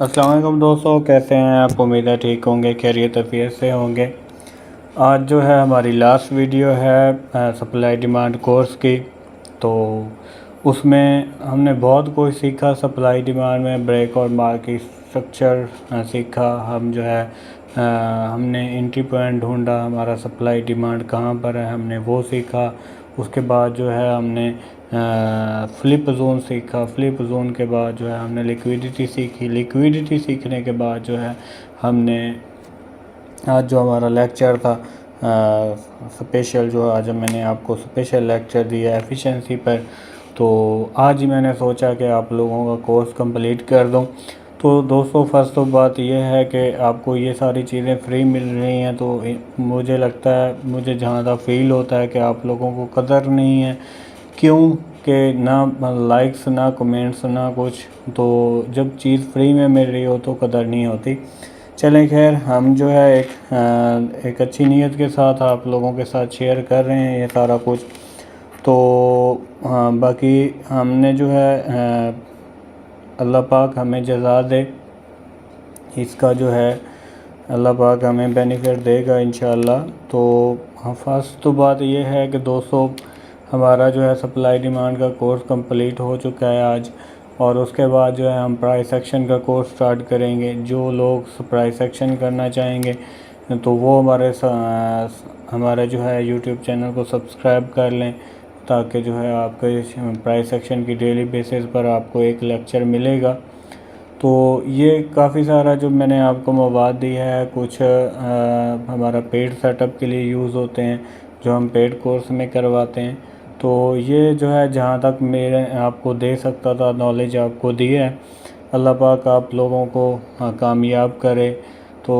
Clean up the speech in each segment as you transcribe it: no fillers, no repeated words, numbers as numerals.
अस्सलाम वालेकुम दोस्तों, कैसे हैं आप। उम्मीद है ठीक होंगे, खैरियत अफियत से होंगे। आज जो है हमारी लास्ट वीडियो है सप्लाई डिमांड कोर्स की। तो उसमें हमने बहुत कुछ सीखा। सप्लाई डिमांड में ब्रेक और मार्केट स्ट्रक्चर सीखा। हम जो है हमने एंट्री पॉइंट ढूंढा, हमारा सप्लाई डिमांड कहाँ पर है हमने वो सीखा। उसके बाद जो है हमने फ्लिप जोन सीखा। फ्लिप जोन के बाद जो है हमने लिक्विडिटी सीखी। लिक्विडिटी सीखने के बाद जो है हमने आज जो हमारा लेक्चर था स्पेशल, जो आज मैंने आपको स्पेशल लेक्चर दिया एफिशिएंसी पर, तो आज ही मैंने सोचा कि आप लोगों का कोर्स कंप्लीट कर दूं। तो दोस्तों फर्स्ट तो बात यह है कि आपको ये सारी चीज़ें फ्री मिल रही हैं, तो मुझे लगता है, मुझे जहाँ तक फील होता है कि आप लोगों को कदर नहीं है। क्यों कि ना लाइक्स ना कमेंट्स ना कुछ, तो जब चीज़ फ्री में मिल रही हो तो कदर नहीं होती। चलें खैर, हम जो है एक अच्छी नीयत के साथ आप लोगों के साथ शेयर कर रहे हैं ये सारा कुछ। तो हाँ, बाकी हमने जो है अल्लाह पाक हमें जज़ा दे, इसका जो है अल्लाह पाक हमें बेनिफिट देगा इंशाअल्लाह। तो हाँ, फर्स्ट तो बात ये है कि दोस्तों हमारा जो है सप्लाई डिमांड का कोर्स कंप्लीट हो चुका है आज, और उसके बाद जो है हम प्राइस एक्शन का कोर्स स्टार्ट करेंगे। जो लोग प्राइस एक्शन करना चाहेंगे तो वो हमारे जो है यूट्यूब चैनल को सब्सक्राइब कर लें, ताकि जो है आपके प्राइस एक्शन की डेली बेसिस पर आपको एक लेक्चर मिलेगा। तो ये काफ़ी सारा जो मैंने आपको मवाद दिया है, कुछ हमारा पेड सेटअप के लिए यूज़ होते हैं, जो हम पेड कोर्स में करवाते हैं। तो ये जो है जहाँ तक मेरे आपको दे सकता था नॉलेज आपको दी है। अल्लाह पाक आप लोगों को कामयाब करे। तो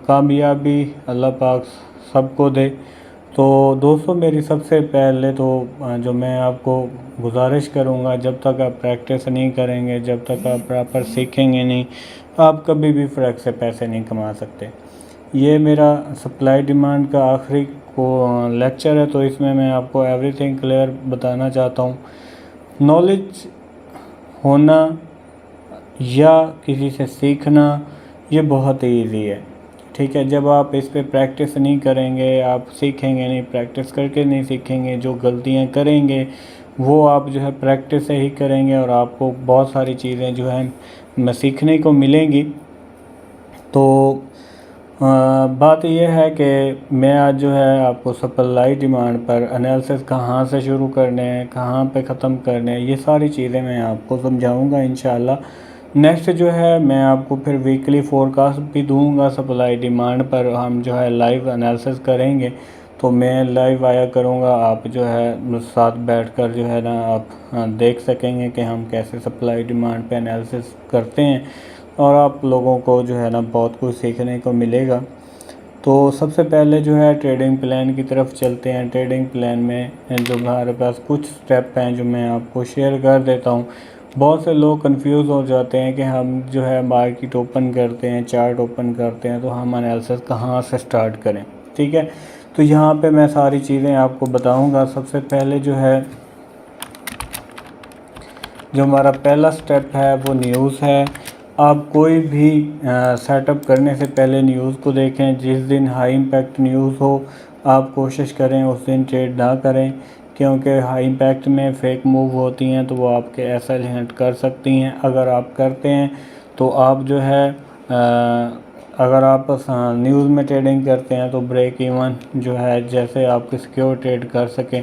कामयाबी अल्लाह पाक सबको दे। तो दोस्तों मेरी सबसे पहले तो जो मैं आपको गुजारिश करूँगा, जब तक आप प्रैक्टिस नहीं करेंगे, जब तक आप प्रॉपर सीखेंगे नहीं, आप कभी भी फ्रैक से पैसे नहीं कमा सकते। ये मेरा सप्लाई डिमांड का आखिरी को लेक्चर है, तो इसमें मैं आपको एवरीथिंग क्लियर बताना चाहता हूँ। नॉलेज होना या किसी से सीखना ये बहुत ही ईजी है, ठीक है। जब आप इस पे प्रैक्टिस नहीं करेंगे, आप सीखेंगे नहीं, प्रैक्टिस करके नहीं सीखेंगे, जो गलतियाँ करेंगे वो आप जो है प्रैक्टिस से ही करेंगे, और आपको बहुत सारी चीज़ें जो है सीखने को मिलेंगी। तो बात यह है कि मैं आज जो है आपको सप्लाई डिमांड पर एनालिसिस कहाँ से शुरू करने हैं, कहाँ पे ख़त्म करने हैं, ये सारी चीज़ें मैं आपको समझाऊंगा इंशाल्लाह। नेक्स्ट जो है मैं आपको फिर वीकली फोरकास्ट भी दूंगा सप्लाई डिमांड पर। हम जो है लाइव एनालिसिस करेंगे, तो मैं लाइव आया करूँगा, आप जो है साथ बैठकर जो है ना आप देख सकेंगे कि हम कैसे सप्लाई डिमांड पे एनालिसिस करते हैं, और आप लोगों को जो है ना बहुत कुछ सीखने को मिलेगा। तो सबसे पहले जो है ट्रेडिंग प्लान की तरफ चलते हैं। ट्रेडिंग प्लान में जो हमारे पास कुछ स्टेप हैं जो मैं आपको शेयर कर देता हूँ। बहुत से लोग कंफ्यूज हो जाते हैं कि हम जो है मार्केट ओपन करते हैं, चार्ट ओपन करते हैं, तो हम एनालिसिस कहाँ से स्टार्ट करें, ठीक है। तो यहाँ पे मैं सारी चीज़ें आपको बताऊँगा। सबसे पहले जो है जो हमारा पहला स्टेप है वो न्यूज़ है। आप कोई भी सेटअप करने से पहले न्यूज़ को देखें। जिस दिन हाई इम्पैक्ट न्यूज़ हो आप कोशिश करें उस दिन ट्रेड ना करें, क्योंकि हाई इम्पैक्ट में फेक मूव होती हैं, तो वो आपके एसएल हिट कर सकती हैं। अगर आप करते हैं तो आप जो है अगर आप न्यूज़ में ट्रेडिंग करते हैं तो ब्रेक इवन जो है, जैसे आप सिक्योर ट्रेड कर सकें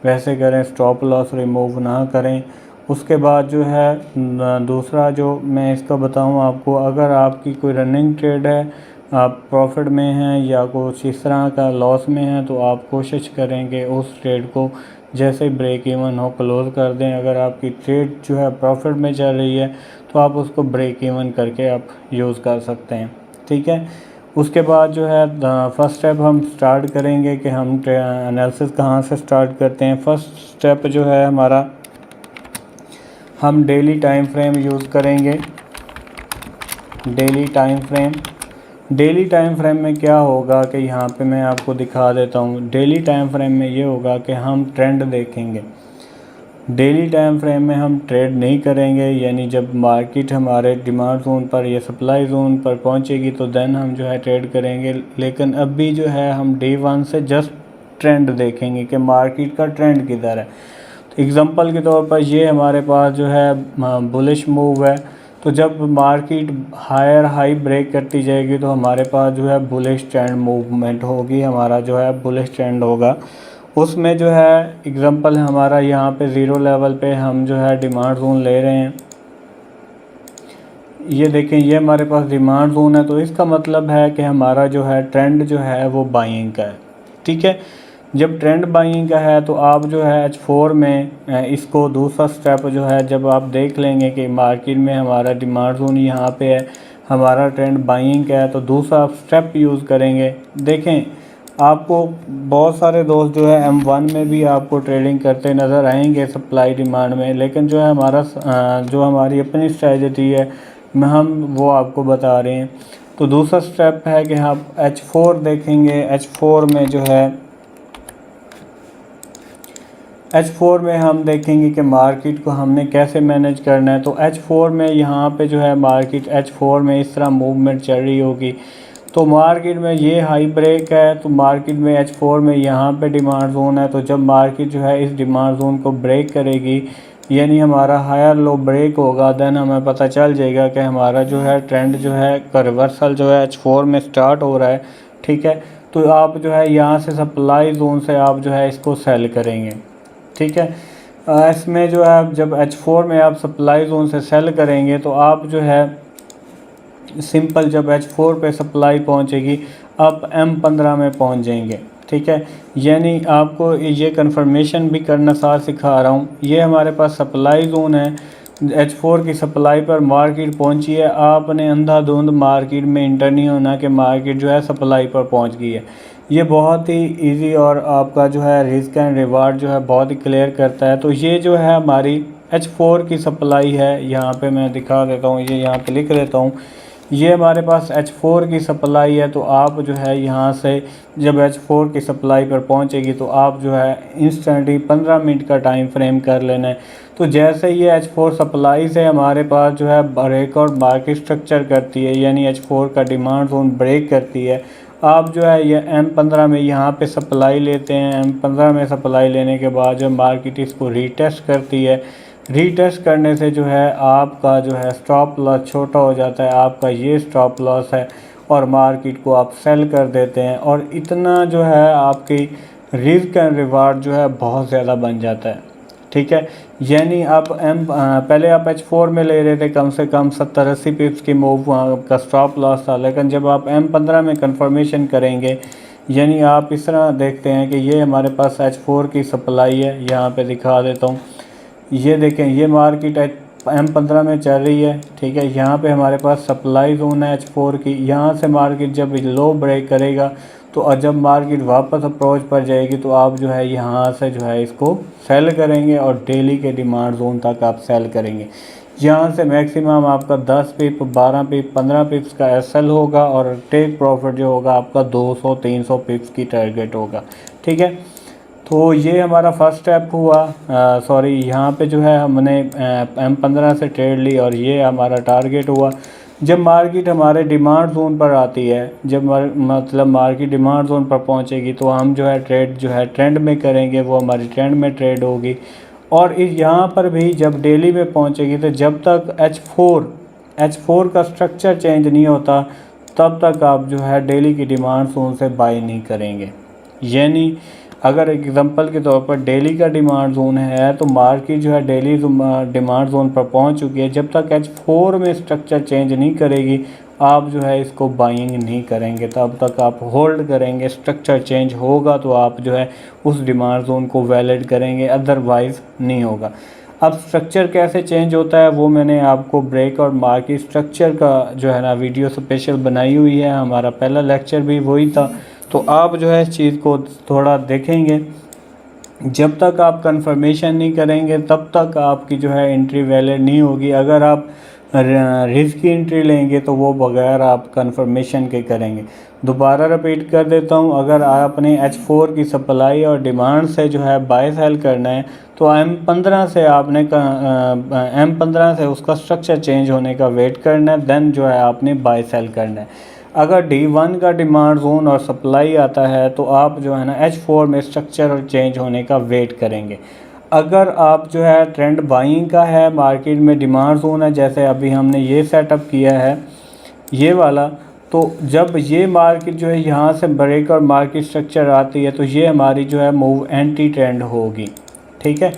वैसे करें, स्टॉप लॉस रिमूव ना करें। उसके बाद जो है दूसरा जो मैं इसका बताऊं आपको, अगर आपकी कोई रनिंग ट्रेड है, आप प्रॉफिट में हैं या कुछ इस तरह का लॉस में हैं, तो आप कोशिश करेंगे उस ट्रेड को जैसे ब्रेक इवन हो क्लोज़ कर दें। अगर आपकी ट्रेड जो है प्रॉफिट में चल रही है तो आप उसको ब्रेक इवन करके आप यूज़ कर सकते हैं, ठीक है। उसके बाद जो है फर्स्ट स्टेप हम स्टार्ट करेंगे कि हम एनालिसिस कहाँ से स्टार्ट करते हैं। फर्स्ट स्टेप जो है हमारा, हम डेली टाइम फ्रेम यूज़ करेंगे। डेली टाइम फ्रेम में क्या होगा कि यहाँ पे मैं आपको दिखा देता हूँ। डेली टाइम फ्रेम में ये होगा कि हम ट्रेंड देखेंगे। डेली टाइम फ्रेम में हम ट्रेड नहीं करेंगे, यानी जब मार्केट हमारे डिमांड जोन पर या सप्लाई जोन पर पहुंचेगी तो देन हम जो है ट्रेड करेंगे। लेकिन अभी जो है हम डे वन से जस्ट ट्रेंड देखेंगे कि मार्केट का ट्रेंड किधर है। तो एग्जांपल के तौर पर ये हमारे पास जो है बुलिश मूव है, तो जब मार्केट हायर हाई ब्रेक करती जाएगी तो हमारे पास जो है बुलिश ट्रेंड मूवमेंट होगी, हमारा जो है बुलिश ट्रेंड होगा। उसमें जो है एग्जांपल हमारा यहाँ पे ज़ीरो लेवल पे हम जो है डिमांड जोन ले रहे हैं। ये देखें, ये हमारे पास डिमांड जोन है, तो इसका मतलब है कि हमारा जो है ट्रेंड जो है वो बाइंग का है। ठीक है, जब ट्रेंड बाइंग का है तो आप जो है H4 में इसको दूसरा स्टेप जो है जब आप देख लेंगे कि मार्केट में हमारा डिमांड जोन यहाँ पे है, हमारा ट्रेंड बाइंग का है, तो दूसरा स्टेप यूज़ करेंगे। देखें, आपको बहुत सारे दोस्त जो है M1 में भी आपको ट्रेडिंग करते नज़र आएंगे सप्लाई डिमांड में, लेकिन जो है हमारा जो हमारी अपनी स्ट्रेटजी है हम वो आपको बता रहे हैं। तो दूसरा स्टेप है कि आप H4 देखेंगे। H4 में हम देखेंगे कि मार्केट को हमने कैसे मैनेज करना है। तो H4 में यहाँ पे जो है मार्केट H4 में इस तरह मूवमेंट चल रही होगी, तो मार्केट में ये हाई ब्रेक है, तो मार्केट में H4 में यहाँ पे डिमांड जोन है। तो जब मार्केट जो है इस डिमांड जोन को ब्रेक करेगी, यानी हमारा हायर लो ब्रेक होगा, देन हमें पता चल जाएगा कि हमारा जो है ट्रेंड जो है का रिवर्सल जो है H4 में स्टार्ट हो रहा है। ठीक है, तो आप जो है यहाँ से सप्लाई जोन से आप जो है इसको सेल करेंगे। ठीक है, इसमें जो है जब H4 में आप सप्लाई जोन से सेल करेंगे तो आप जो है सिंपल जब H4 पे सप्लाई पहुंचेगी आप M15 में पहुंच जाएंगे। ठीक है, यानी आपको ये कंफर्मेशन भी करना साथ सिखा रहा हूँ। ये हमारे पास सप्लाई जोन है, H4 की सप्लाई पर मार्केट पहुंची है, आपने अंधाधुंध मार्केट में इंटर नहीं होना कि मार्केट जो है सप्लाई पर पहुंच गई है। ये बहुत ही इजी और आपका जो है रिस्क एंड रिवार्ड जो है बहुत ही क्लियर करता है। तो ये जो है हमारी H4 की सप्लाई है, यहाँ पे मैं दिखा देता हूँ, ये यहाँ पे लिख देता हूँ। ये हमारे पास H4 की सप्लाई है, तो आप जो है यहाँ से जब H4 की सप्लाई पर पहुँचेगी तो आप जो है इंस्टेंटली 15 मिनट का टाइम फ्रेम कर लेना है। तो जैसे ये H4 सप्लाई से हमारे पास जो है ब्रेक और मार्केट स्ट्रक्चर करती है, यानी H4 का डिमांड जोन ब्रेक करती है, आप जो है ये M15 में यहाँ पे सप्लाई लेते हैं। M15 में सप्लाई लेने के बाद जो मार्केट इसको रीटेस्ट करती है, रीटेस्ट करने से जो है आपका जो है स्टॉप लॉस छोटा हो जाता है, आपका ये स्टॉप लॉस है, और मार्केट को आप सेल कर देते हैं, और इतना जो है आपकी रिस्क एंड रिवार्ड जो है बहुत ज़्यादा बन जाता है। ठीक है, यानी आप पहले आप H4 में ले रहे थे कम से कम 70-80 पिप्स की मूव का स्टॉप लॉस था, लेकिन जब आप M15 में कंफर्मेशन करेंगे, यानी आप इस तरह देखते हैं कि ये हमारे पास H4 की सप्लाई है, यहाँ पे दिखा देता हूँ। ये देखें, ये मार्केट M15 में चल रही है। ठीक है, यहाँ पे हमारे पास सप्लाई जोन है H4 की, यहाँ से मार्केट जब लो ब्रेक करेगा तो जब मार्केट वापस अप्रोच पर जाएगी तो आप जो है यहाँ से जो है इसको सेल करेंगे और डेली के डिमांड जोन तक आप सेल करेंगे। यहाँ से मैक्सिमम आपका 10 पिप, 12 पिप, 15 पिप्स का एसएल होगा, और टेक प्रॉफिट जो होगा आपका 200-300 पिप्स की टारगेट होगा। ठीक है, तो ये हमारा फर्स्ट स्टेप हुआ। सॉरी, यहाँ पे जो है हमने M15 से ट्रेड ली और ये हमारा टारगेट हुआ। जब मार्केट हमारे डिमांड जोन पर आती है, जब मतलब मार्केट डिमांड जोन पर पहुँचेगी तो हम जो है ट्रेड जो है ट्रेंड में करेंगे, वो हमारी ट्रेंड में ट्रेड होगी। और इस यहाँ पर भी जब डेली में पहुँचेगी तो जब तक H4 का स्ट्रक्चर चेंज नहीं होता तब तक आप जो है डेली की डिमांड जोन से बाई नहीं करेंगे। यानी अगर एग्जांपल के तौर पर डेली का डिमांड जोन है तो मार्केट जो है डेली डिमांड जोन पर पहुंच चुकी है, जब तक H4 में स्ट्रक्चर चेंज नहीं करेगी आप जो है इसको बाइंग नहीं करेंगे, तब तक आप होल्ड करेंगे। स्ट्रक्चर चेंज होगा तो आप जो है उस डिमांड जोन को वैलिड करेंगे, अदरवाइज़ नहीं होगा। अब स्ट्रक्चर कैसे चेंज होता है वो मैंने आपको ब्रेक और मार्केट स्ट्रक्चर का जो है ना वीडियो स्पेशल बनाई हुई है, हमारा पहला लेक्चर भी वही था। तो आप जो है इस चीज़ को थोड़ा देखेंगे। जब तक आप कंफर्मेशन नहीं करेंगे तब तक आपकी जो है एंट्री वैलिड नहीं होगी। अगर आप रिस्क की एंट्री लेंगे तो वो बगैर आप कंफर्मेशन के करेंगे। दोबारा रिपीट कर देता हूँ, अगर आपने H4 की सप्लाई और डिमांड से जो है बाय सेल करना है तो M15 से आपने M15 से उसका स्ट्रक्चर चेंज होने का वेट करना है, देन जो है आपने बाय सेल करना है। अगर D1 का डिमांड जोन और सप्लाई आता है तो आप जो है ना H4 में स्ट्रक्चर चेंज होने का वेट करेंगे। अगर आप जो है ट्रेंड बाइंग का है, मार्केट में डिमांड जोन है, जैसे अभी हमने ये सेटअप किया है ये वाला, तो जब ये मार्केट जो है यहाँ से ब्रेक और मार्केट स्ट्रक्चर आती है तो ये हमारी जो है मूव एंटी ट्रेंड होगी, ठीक है,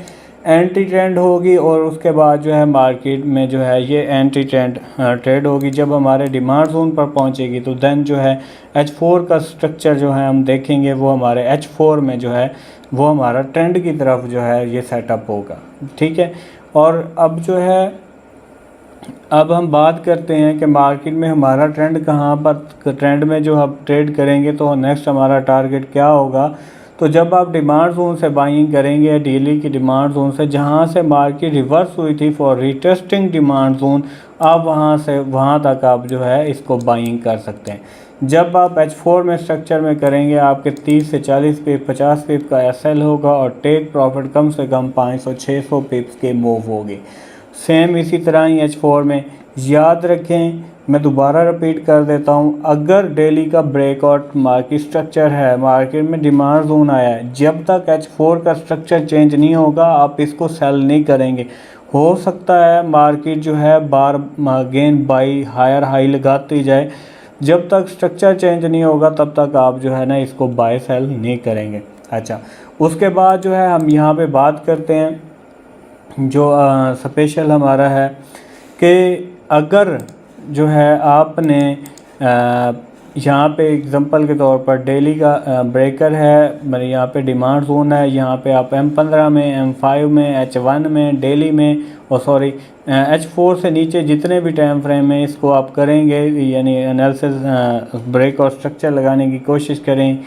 एंटी ट्रेंड होगी। और उसके बाद जो है मार्केट में जो है ये एंटी ट्रेंड ट्रेड होगी। जब हमारे डिमांड जोन पर पहुँचेगी तो देन जो है H4 का स्ट्रक्चर जो है हम देखेंगे, वो हमारे H4 में जो है वो हमारा ट्रेंड की तरफ जो है ये सेटअप होगा, ठीक है। और अब जो है अब हम बात करते हैं कि मार्केट में हमारा ट्रेंड कहाँ पर, ट्रेंड में जो हम ट्रेड करेंगे तो नेक्स्ट हमारा टारगेट क्या होगा। तो जब आप डिमांड जोन से बाइंग करेंगे, डेली की डिमांड जोन से, जहाँ से मार्केट रिवर्स हुई थी फॉर रिटेस्टिंग डिमांड जोन, आप वहाँ से वहाँ तक आप जो है इसको बाइंग कर सकते हैं। जब आप H4 में स्ट्रक्चर में करेंगे आपके 30 से 40 पिप 50 पिप का SL होगा और टेक प्रॉफिट कम से कम 500-600 पिप्स के मूव होगी। सेम इसी तरह ही H4 में याद रखें, मैं दोबारा रिपीट कर देता हूँ, अगर डेली का ब्रेकआउट मार्केट स्ट्रक्चर है, मार्केट में डिमांड जोन आया है, जब तक H4 का स्ट्रक्चर चेंज नहीं होगा आप इसको सेल नहीं करेंगे। हो सकता है मार्केट जो है बार अगेन बाई हायर हाई लगाती जाए, जब तक स्ट्रक्चर चेंज नहीं होगा तब तक आप जो है ना इसको बाय सेल नहीं करेंगे। अच्छा, उसके बाद जो है हम यहाँ पे बात करते हैं जो स्पेशल हमारा है कि अगर जो है आपने यहाँ पे एग्जांपल के तौर पर डेली का ब्रेकर है, मेरे यहाँ पे डिमांड जोन है, यहाँ पे आप M15 में, M5 में, H1 में, डेली में और सॉरी H4 से नीचे जितने भी टाइम फ्रेम में इसको आप करेंगे, यानी एनालिसिस ब्रेक और स्ट्रक्चर लगाने की कोशिश करें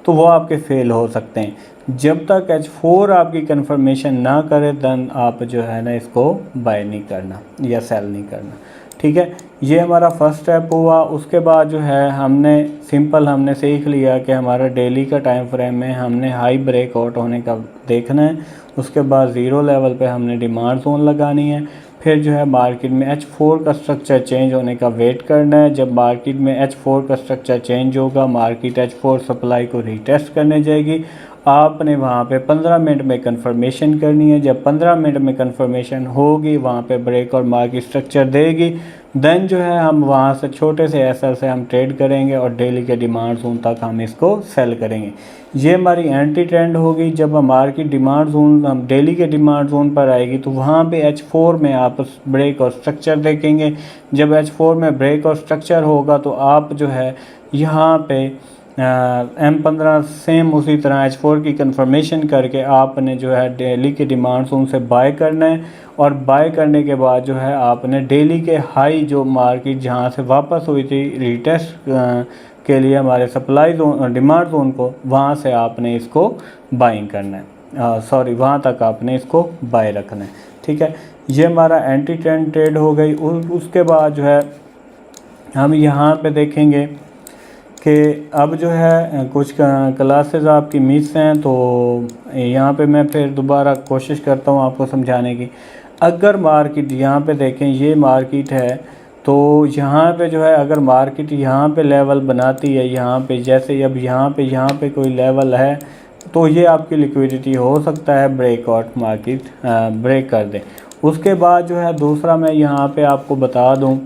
तो वो आपके फेल हो सकते हैं। जब तक H4 आपकी कंफर्मेशन ना करे देन आप जो है ना इसको बाय नहीं करना या सेल नहीं करना, ठीक है। ये हमारा फर्स्ट स्टेप हुआ। उसके बाद जो है हमने सीख लिया कि हमारा डेली का टाइम फ्रेम में हमने हाई ब्रेकआउट होने का देखना है, उसके बाद ज़ीरो लेवल पे हमने डिमांड जोन लगानी है, फिर जो है मार्केट में H4 का स्ट्रक्चर चेंज होने का वेट करना है। जब मार्केट में H4 का स्ट्रक्चर चेंज होगा, मार्केट H4 सप्लाई को रीटेस्ट करने जाएगी, आपने वहाँ पे 15 मिनट में कंफर्मेशन करनी है। जब 15 मिनट में कंफर्मेशन होगी, वहाँ पे ब्रेक और मार्केट स्ट्रक्चर देगी, देन जो है हम वहाँ से छोटे से SL से हम ट्रेड करेंगे और डेली के डिमांड जोन तक हम इसको सेल करेंगे। ये हमारी एंटी ट्रेंड होगी। जब मार्केट डिमांड जोन, हम डेली के डिमांड जोन पर आएगी तो वहाँ पे H4 में आप ब्रेक और स्ट्रक्चर देखेंगे। जब H4 में ब्रेक और स्ट्रक्चर होगा तो आप जो है यहाँ पे M15 सेम उसी तरह H4 की कंफर्मेशन करके आपने जो है डेली के डिमांड जोन से बाय करना है और बाय करने के बाद जो है आपने डेली के हाई जो मार्केट जहाँ से वापस हुई थी रीटेस्ट के लिए हमारे सप्लाई जोन डिमांड जोन को, वहाँ से आपने इसको बाइंग करना है, वहाँ तक आपने इसको बाय रखना है, ठीक है। ये हमारा एंटी ट्रेंड ट्रेड हो गई। उसके बाद जो है हम यहाँ पे देखेंगे कि अब जो है कुछ क्लासेस आपकी मिस हैं, तो यहाँ पे मैं फिर दोबारा कोशिश करता हूँ आपको समझाने की। अगर मार्केट यहाँ पे देखें, ये मार्केट है, तो यहाँ पे जो है अगर मार्केट यहाँ पे लेवल बनाती है, यहाँ पे जैसे अब यहाँ पे कोई लेवल है तो ये आपकी लिक्विडिटी हो सकता है ब्रेकआउट मार्केट ब्रेक कर दे। उसके बाद जो है दूसरा मैं यहाँ पे आपको बता दूँ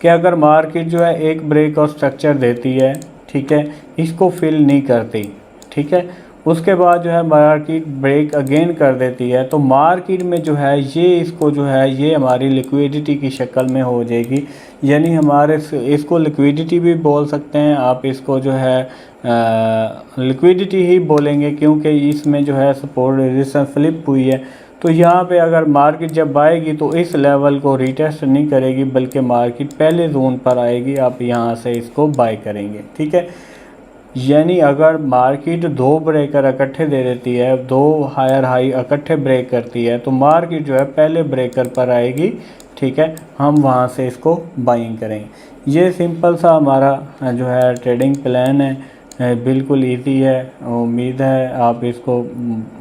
कि अगर मार्केट जो है एक ब्रेक और स्ट्रक्चर देती है, ठीक है, इसको फिल नहीं करती, ठीक है, उसके बाद जो है मार्केट ब्रेक अगेन कर देती है, तो मार्केट में जो है ये इसको जो है ये हमारी लिक्विडिटी की शक्ल में हो जाएगी। यानी हमारे इसको लिक्विडिटी भी बोल सकते हैं आप, इसको जो है लिक्विडिटी ही बोलेंगे क्योंकि इसमें जो है सपोर्ट रेजिस्टेंस फ्लिप हुई है। तो यहाँ पे अगर मार्केट जब आएगी तो इस लेवल को रीटेस्ट नहीं करेगी, बल्कि मार्केट पहले जोन पर आएगी, आप यहाँ से इसको बाय करेंगे, ठीक है। यानी अगर मार्केट दो ब्रेकर इकट्ठे दे देती है, दो हायर हाई इकट्ठे ब्रेक करती है, तो मार्केट जो है पहले ब्रेकर पर आएगी ठीक है, हम वहाँ से इसको बाइंग करेंगे। ये सिंपल सा हमारा जो है ट्रेडिंग प्लान है, बिल्कुल इजी है। उम्मीद है आप इसको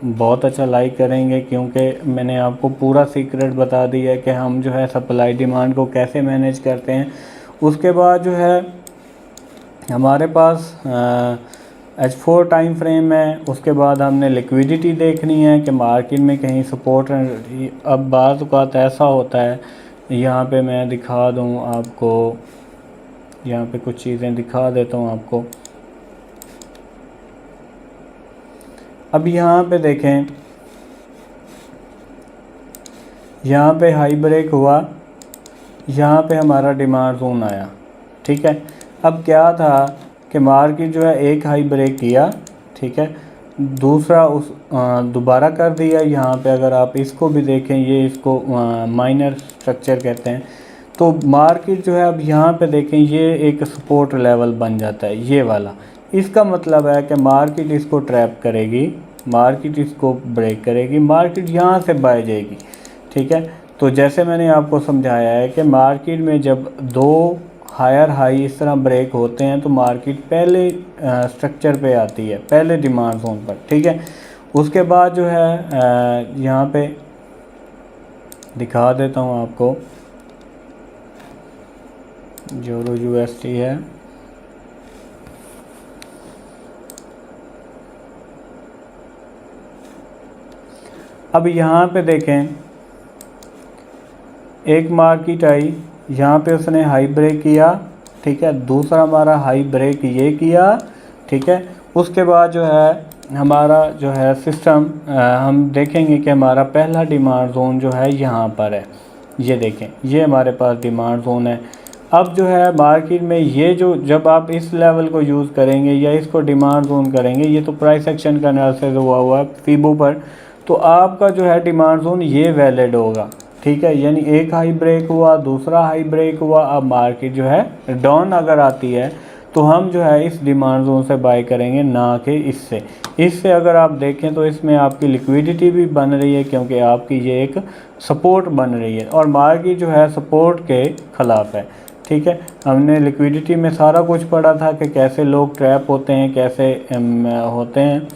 बहुत अच्छा लाइक करेंगे, क्योंकि मैंने आपको पूरा सीक्रेट बता दिया है कि हम जो है सप्लाई डिमांड को कैसे मैनेज करते हैं। उसके बाद जो है हमारे पास H4 टाइम फ्रेम है। उसके बाद हमने लिक्विडिटी देखनी है कि मार्केट में कहीं सपोर्ट। अब बात औक़ात ऐसा होता है, यहाँ पे मैं दिखा दूँ आपको, यहाँ पे कुछ चीज़ें दिखा देता हूँ आपको। अब यहाँ पे देखें, यहाँ पे हाई ब्रेक हुआ, यहाँ पे हमारा डिमांड जोन आया, ठीक है। अब क्या था कि मार्केट जो है एक हाई ब्रेक किया, ठीक है, दूसरा उस दोबारा कर दिया। यहाँ पे अगर आप इसको भी देखें, ये इसको माइनर स्ट्रक्चर कहते हैं। तो मार्केट जो है अब यहाँ पे देखें, ये एक सपोर्ट लेवल बन जाता है, ये वाला। इसका मतलब है कि मार्केट इसको ट्रैप करेगी, मार्केट इसको ब्रेक करेगी, मार्केट यहाँ से बाय जाएगी, ठीक है। तो जैसे मैंने आपको समझाया है कि मार्केट में जब दो हायर हाई इस तरह ब्रेक होते हैं तो मार्केट पहले स्ट्रक्चर पे आती है, पहले डिमांड जोन पर, ठीक है। उसके बाद जो है यहाँ पे दिखा देता हूँ आपको, यूरो USD है। अब यहाँ पे देखें, एक मार्केट आई, यहाँ पे उसने हाई ब्रेक किया, ठीक है, दूसरा हमारा हाई ब्रेक ये किया, ठीक है। उसके बाद जो है हमारा जो है सिस्टम, हम देखेंगे कि हमारा पहला डिमांड जोन जो है यहाँ पर है, ये देखें, ये हमारे पास डिमांड जोन है। अब जो है मार्केट में ये जो, जब आप इस लेवल को यूज़ करेंगे या इसको डिमांड जोन करेंगे, ये तो प्राइस एक्शन का एनालिसिस हुआ है फीबो पर, तो आपका जो है डिमांड जोन ये वैलिड होगा, ठीक है। यानी एक हाई ब्रेक हुआ, दूसरा हाई ब्रेक हुआ, अब मार्केट जो है डाउन अगर आती है तो हम जो है इस डिमांड जोन से बाय करेंगे, ना कि इससे अगर आप देखें तो इसमें आपकी लिक्विडिटी भी बन रही है, क्योंकि आपकी ये एक सपोर्ट बन रही है और मार्केट जो है सपोर्ट के ख़िलाफ़ है, ठीक है। हमने लिक्विडिटी में सारा कुछ पढ़ा था कि कैसे लोग ट्रैप होते हैं, कैसे होते हैं।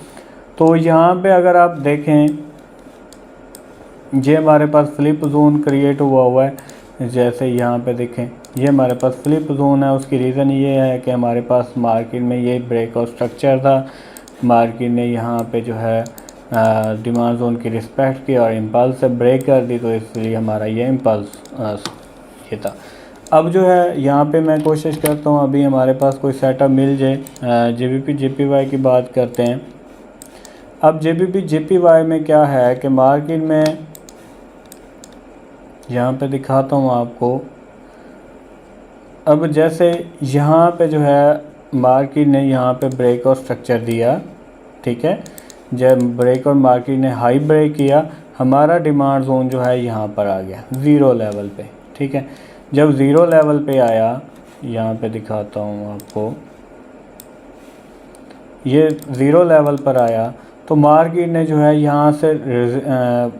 तो यहाँ पे अगर आप देखें, ये हमारे पास फ्लिप जोन क्रिएट हुआ है। जैसे यहाँ पे देखें, ये हमारे पास फ्लिप जोन है। उसकी रीज़न ये है कि हमारे पास मार्केट में ये ब्रेकआउट स्ट्रक्चर था, मार्केट ने यहाँ पे जो है डिमांड जोन की रिस्पेक्ट की और इम्पल्स से ब्रेक कर दी, तो इसलिए हमारा ये इम्पल्स ये था। अब जो है यहाँ पे मैं कोशिश करता हूँ अभी हमारे पास कोई सेटअप मिल जाए। JBP JPY की बात करते हैं। अब JBP JPY में क्या है कि मार्केट में, यहाँ पे दिखाता हूँ आपको। अब जैसे यहाँ पे जो है मार्केट ने यहाँ पे ब्रेकआउट स्ट्रक्चर दिया, ठीक है। जब ब्रेकआउट मार्केट ने हाई ब्रेक किया, हमारा डिमांड जोन जो है यहाँ पर आ गया ज़ीरो लेवल पे, ठीक है। जब ज़ीरो लेवल पे आया, यहाँ पे दिखाता हूँ आपको, ये ज़ीरो लेवल पर आया तो मार्केट ने जो है यहाँ से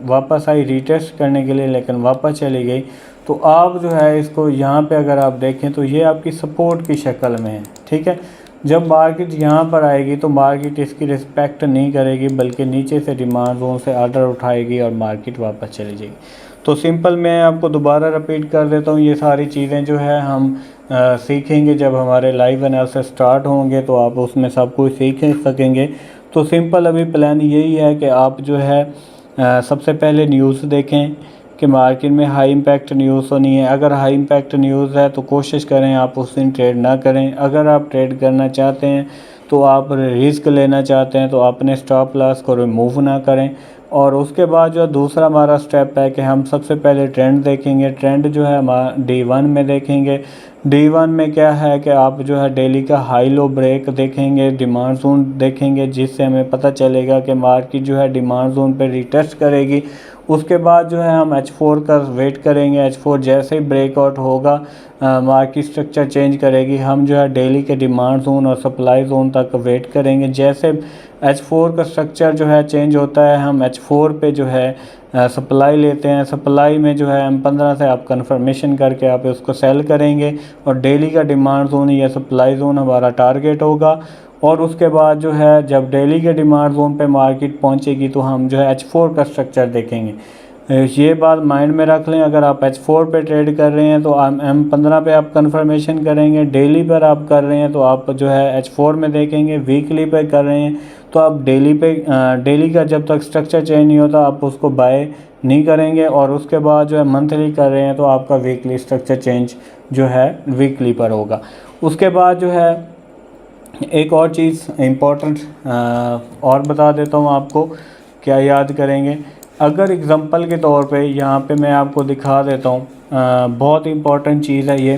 वापस आई रीटेस्ट करने के लिए, लेकिन वापस चली गई। तो आप जो है इसको यहाँ पे अगर आप देखें तो ये आपकी सपोर्ट की शक्ल में है, ठीक है। जब मार्केट यहाँ पर आएगी तो मार्केट इसकी रिस्पेक्ट नहीं करेगी, बल्कि नीचे से डिमांड जोन से ऑर्डर उठाएगी और मार्केट वापस चली जाएगी। तो सिंपल मैं आपको दोबारा रिपीट कर देता हूँ, ये सारी चीज़ें जो है हम सीखेंगे जब हमारे लाइव एनालिसिस स्टार्ट होंगे, तो आप उसमें सब कुछ सीख सकेंगे। तो सिंपल अभी प्लान यही है कि आप जो है सबसे पहले न्यूज़ देखें कि मार्केट में हाई इम्पैक्ट न्यूज़ होनी है। अगर हाई इम्पैक्ट न्यूज़ है तो कोशिश करें आप उस दिन ट्रेड ना करें। अगर आप ट्रेड करना चाहते हैं तो आप रिस्क लेना चाहते हैं तो अपने स्टॉप लॉस को रिमूव ना करें। और उसके बाद जो दूसरा हमारा स्टेप है कि हम सबसे पहले ट्रेंड देखेंगे। ट्रेंड जो है हमारा D1 में देखेंगे। D1 में क्या है कि आप जो है डेली का हाई लो ब्रेक देखेंगे, डिमांड जोन देखेंगे, जिससे हमें पता चलेगा कि मार्केट जो है डिमांड जोन पे रिटेस्ट करेगी। उसके बाद जो है हम H4 का वेट करेंगे। H4 जैसे ही ब्रेकआउट होगा मार्केट स्ट्रक्चर चेंज करेगी। हम जो है डेली के डिमांड जोन और सप्लाई जोन तक वेट करेंगे। जैसे H4 का स्ट्रक्चर जो है चेंज होता है। हम H4 पे जो है सप्लाई लेते हैं। सप्लाई में जो है M15 से आप कंफर्मेशन करके आप उसको सेल करेंगे और डेली का डिमांड जोन या सप्लाई जोन हमारा टारगेट होगा। और उसके बाद जो है जब डेली के डिमांड जोन पे मार्केट पहुंचेगी तो हम जो है H4 का स्ट्रक्चर देखेंगे। ये बात माइंड में रख लें। अगर आप H4 पे ट्रेड कर रहे हैं तो M15 पे आप कंफर्मेशन करेंगे। डेली पर आप कर रहे हैं तो आप जो है H4 में देखेंगे। वीकली पे कर रहे हैं तो आप डेली का जब तक स्ट्रक्चर चेंज नहीं होता आप उसको बाय नहीं करेंगे। और उसके बाद जो है मंथली कर रहे हैं तो आपका वीकली स्ट्रक्चर चेंज जो है वीकली पर होगा। उसके बाद जो है एक और चीज़ इम्पोर्टेंट और बता देता हूँ आपको, क्या याद करेंगे। अगर एग्ज़ाम्पल के तौर पे यहाँ पे मैं आपको दिखा देता हूँ, बहुत इम्पोर्टेंट चीज़ है ये,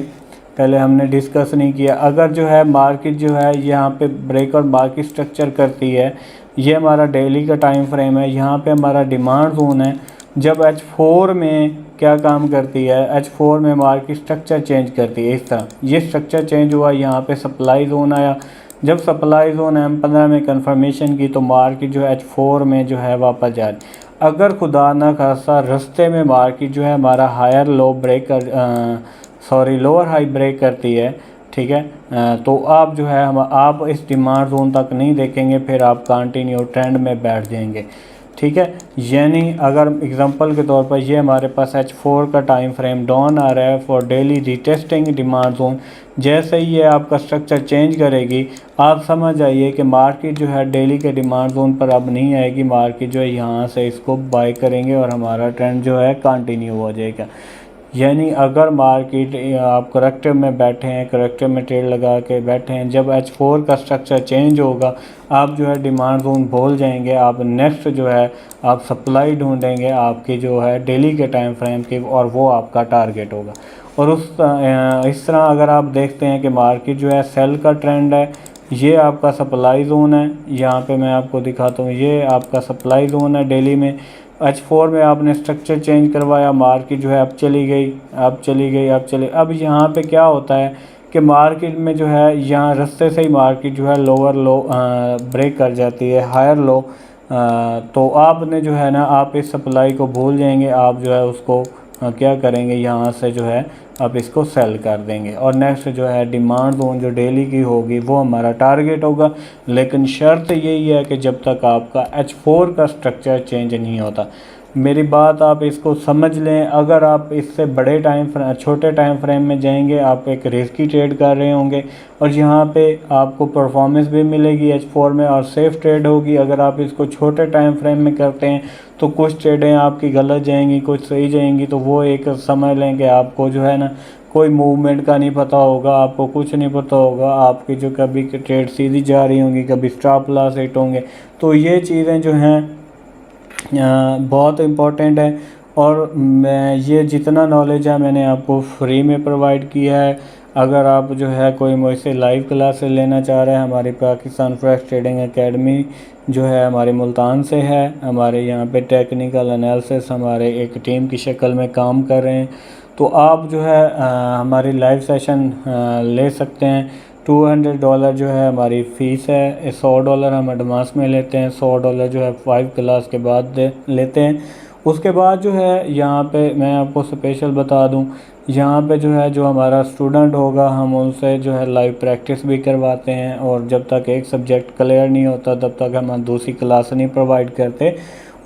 पहले हमने डिस्कस नहीं किया। अगर जो है मार्केट जो है यहाँ पे ब्रेक और मार्केट स्ट्रक्चर करती है, ये हमारा डेली का टाइम फ्रेम है, यहाँ पे हमारा डिमांड जोन है। जब H4 में क्या काम करती है, H4 में मार्केट स्ट्रक्चर चेंज करती है। इस तरह ये स्ट्रक्चर चेंज हुआ, यहाँ पे सप्लाई जोन आया। जब सप्लाई जोन M15 में कंफर्मेशन की तो मार्केट जो है H4 में जो है वापस जा रही। अगर खुदा ना खासा रास्ते में मार्केट जो है हमारा हायर लो ब्रेक कर लोअर हाई ब्रेक करती है, ठीक है, तो आप जो है आप इस डिमांड जोन तक नहीं देखेंगे, फिर आप कंटिन्यू ट्रेंड में बैठ जाएंगे, ठीक है। यानी अगर एग्जांपल के तौर पर ये हमारे पास H4 का टाइम फ्रेम डाउन आ रहा है for daily retesting demand zone, जैसे ही ये आपका स्ट्रक्चर चेंज करेगी आप समझ जाइए कि मार्केट जो है डेली के डिमांड जोन पर अब नहीं आएगी। मार्केट जो है यहाँ से इसको बाय करेंगे और हमारा ट्रेंड जो है कंटिन्यू हो जाएगा। यानी अगर मार्केट आप करेक्टिव में बैठे हैं, करेक्टिव में ट्रेड लगा के बैठे हैं, जब H4 का स्ट्रक्चर चेंज होगा आप जो है डिमांड जोन भूल जाएंगे। आप नेक्स्ट जो है आप सप्लाई ढूंढेंगे आपकी जो है डेली के टाइम फ्रेम की, और वो आपका टारगेट होगा। और इस तरह अगर आप देखते हैं कि मार्केट जो है सेल का ट्रेंड है, ये आपका सप्लाई जोन है। यहाँ पे मैं आपको दिखाता हूँ, ये आपका सप्लाई जोन है डेली में। H4 में आपने स्ट्रक्चर चेंज करवाया, मार्केट जो है अब चली गई। अब यहाँ पे क्या होता है कि मार्केट में जो है यहाँ रास्ते से ही मार्केट जो है लोअर लो ब्रेक कर जाती है, हायर लो। तो आपने जो है ना आप इस सप्लाई को भूल जाएंगे। आप जो है उसको क्या करेंगे, यहाँ से जो है आप इसको सेल कर देंगे और नेक्स्ट जो है डिमांड जोन जो डेली की होगी वो हमारा टारगेट होगा। लेकिन शर्त यही है कि जब तक आपका H4 का स्ट्रक्चर चेंज नहीं होता। मेरी बात आप इसको समझ लें। अगर आप इससे छोटे टाइम फ्रेम में जाएंगे आप एक रिस्की ट्रेड कर रहे होंगे और यहाँ पे आपको परफॉर्मेंस भी मिलेगी H4 में और सेफ ट्रेड होगी। अगर आप इसको छोटे टाइम फ्रेम में करते हैं तो कुछ ट्रेडें आपकी गलत जाएंगी, कुछ सही जाएंगी। तो वो एक समझ लें कि आपको जो है ना कोई मूवमेंट का नहीं पता होगा, आपको कुछ नहीं पता होगा। आपकी जो कभी ट्रेड सीधी जा रही होंगी, कभी स्टॉप लॉस हिट होंगे। तो ये चीज़ें जो हैं बहुत इम्पोर्टेंट है। और मैं ये जितना नॉलेज है मैंने आपको फ्री में प्रोवाइड किया है। अगर आप जो है कोई मुझसे लाइव क्लासेस लेना चाह रहे हैं, हमारी पाकिस्तान फॉरेक्स ट्रेडिंग एकेडमी जो है हमारी मुल्तान से है। हमारे यहाँ पे टेक्निकल एनालिसिस हमारे एक टीम की शक्ल में काम कर रहे हैं। तो आप जो है हमारी लाइव सेशन ले सकते हैं। $200 जो है हमारी फ़ीस है। $100 हम एडवांस में लेते हैं, $100 जो है 5 क्लास के बाद लेते हैं। उसके बाद जो है यहाँ पे मैं आपको स्पेशल बता दूँ, यहाँ पे जो है जो हमारा स्टूडेंट होगा हम उनसे जो है लाइव प्रैक्टिस भी करवाते हैं। और जब तक एक सब्जेक्ट क्लियर नहीं होता तब तक हम दूसरी क्लास नहीं प्रोवाइड करते।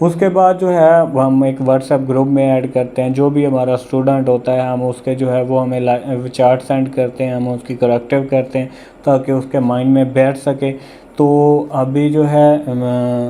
उसके बाद जो है हम एक व्हाट्सएप ग्रुप में ऐड करते हैं। जो भी हमारा स्टूडेंट होता है हम उसके जो है वो हमें चार्ट सेंड करते हैं, हम उसकी करेक्टिव करते हैं ताकि उसके माइंड में बैठ सके। तो अभी जो है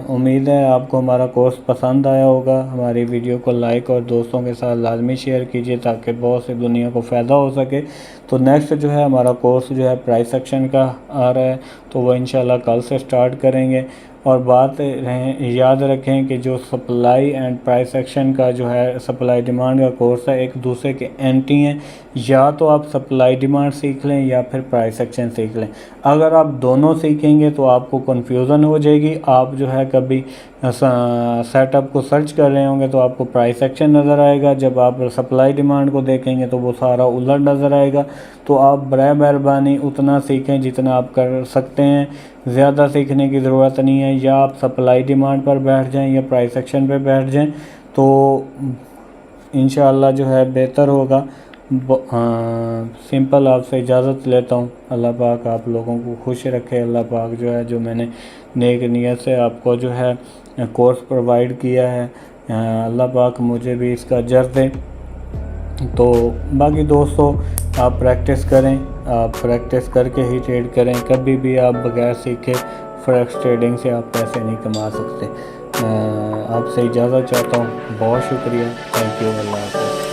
उम्मीद है आपको हमारा कोर्स पसंद आया होगा। हमारी वीडियो को लाइक और दोस्तों के साथ लाजमी शेयर कीजिए ताकि बहुत सी दुनिया को फ़ायदा हो सके। तो नेक्स्ट जो है हमारा कोर्स जो है प्राइस सेक्शन का आ रहा है, तो वो इंशाल्लाह कल से स्टार्ट करेंगे। और बात याद रखें कि जो सप्लाई एंड प्राइस सेक्शन का जो है सप्लाई डिमांड का कोर्स है, एक दूसरे के एंटी हैं। या तो आप सप्लाई डिमांड सीख लें या फिर प्राइस सेक्शन सीख लें। अगर आप दोनों सीखेंगे तो आपको कन्फ्यूज़न हो जाएगी। आप जो है कभी सेटअप को सर्च कर रहे होंगे तो आपको प्राइस सेक्शन नज़र आएगा। जब आप सप्लाई डिमांड को देखेंगे तो वो सारा उलट नज़र आएगा। तो आप बराए मेहरबानी उतना सीखें जितना आप कर सकते हैं, ज़्यादा सीखने की ज़रूरत नहीं है। या आप सप्लाई डिमांड पर बैठ जाएं या प्राइस सेक्शन पर बैठ जाएं तो इंशाअल्लाह जो है बेहतर होगा। सिंपल आपसे इजाज़त लेता हूँ। अल्लाह पाक आप लोगों को खुश रखे। अल्लाह पाक जो है जो मैंने नेक नियत से आपको जो है कोर्स प्रोवाइड किया है, अल्लाह पाक मुझे भी इसका अजर दे। तो बाकी दोस्तों आप प्रैक्टिस करें, आप प्रैक्टिस करके ही ट्रेड करें। कभी भी आप बगैर सीखे फॉरेक्स ट्रेडिंग से आप पैसे नहीं कमा सकते। आपसे इजाज़त चाहता हूँ। बहुत शुक्रिया। Thank you. अल्लाह हाफ़िज़।